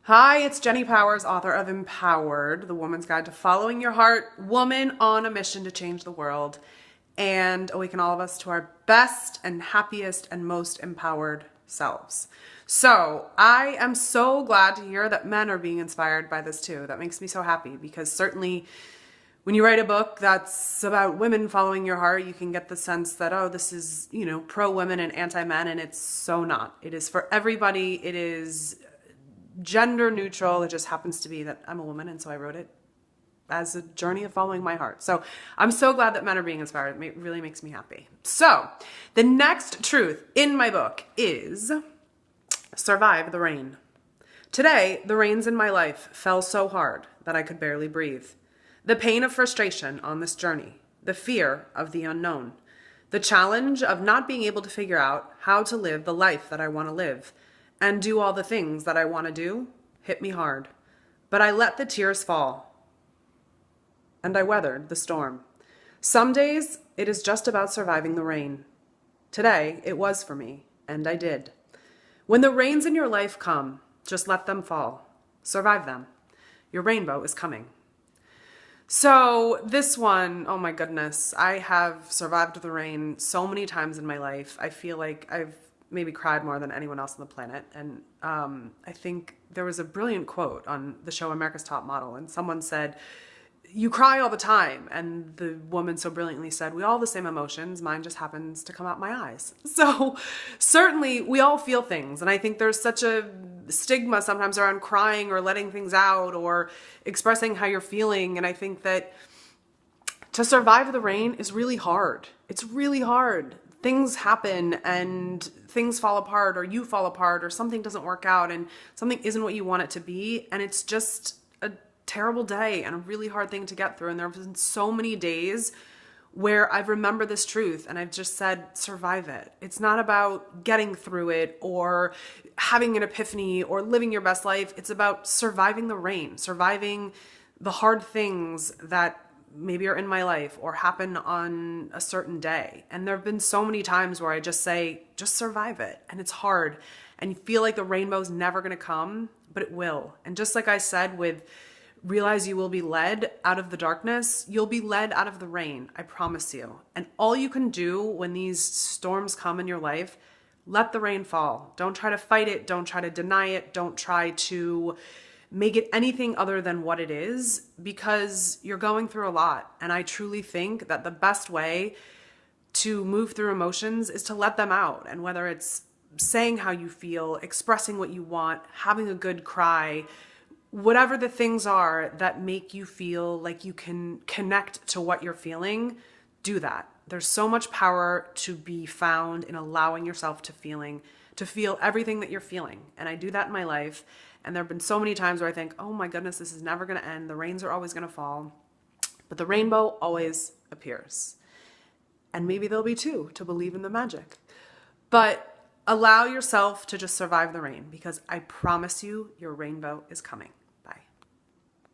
Hi, it's Jenny Powers, author of Empowered, The Woman's Guide to Following Your Heart, woman on a mission to change the world and awaken all of us to our best and happiest and most empowered selves. So I am so glad to hear that men are being inspired by this too. That makes me so happy because certainly when you write a book that's about women following your heart, you can get the sense that, oh, this is, pro-women and anti-men, and it's so not. It is for everybody. It is gender neutral. It just happens to be that I'm a woman, and so I wrote it as a journey of following my heart. So I'm so glad that men are being inspired. It really makes me happy. So the next truth in my book is survive the rain. Today, the rains in my life fell so hard that I could barely breathe. The pain of frustration on this journey, the fear of the unknown, the challenge of not being able to figure out how to live the life that I want to live and do all the things that I want to do hit me hard. But I let the tears fall, and I weathered the storm. Some days, it is just about surviving the rain. Today, it was for me, and I did. When the rains in your life come, just let them fall. Survive them. Your rainbow is coming. So this one, oh my goodness, I have survived the rain so many times in my life. I feel like I've maybe cried more than anyone else on the planet. And I think there was a brilliant quote on the show America's Top Model, and someone said, "You cry all the time." And the woman so brilliantly said, "We all have the same emotions. Mine just happens to come out my eyes." So certainly we all feel things. And I think there's such a stigma sometimes around crying or letting things out or expressing how you're feeling. And I think that to survive the rain is really hard. It's really hard. Things happen and things fall apart, or you fall apart, or something doesn't work out and something isn't what you want it to be. And it's just a terrible day and a really hard thing to get through. And there have been so many days where I've remembered this truth and I've just said, survive it. It's not about getting through it or having an epiphany or living your best life. It's about surviving the rain, surviving the hard things that maybe are in my life or happen on a certain day. And there have been so many times where I just say, just survive it. And it's hard. And you feel like the rainbow's never going to come, but it will. And just like I said with realize you will be led out of the darkness, you'll be led out of the rain. I promise you. And all you can do when these storms come in your life, let the rain fall. Don't try to fight it. Don't try to deny it. Don't try to make it anything other than what it is, because you're going through a lot. And I truly think that the best way to move through emotions is to let them out. And whether it's saying how you feel, expressing what you want, having a good cry, whatever the things are that make you feel like you can connect to what you're feeling, do that. There's so much power to be found in allowing yourself to feel everything that you're feeling. And I do that in my life. And there have been so many times where I think, oh my goodness, this is never going to end. The rains are always going to fall. But the rainbow always appears. And maybe there'll be two to believe in the magic. But allow yourself to just survive the rain, because I promise you, your rainbow is coming.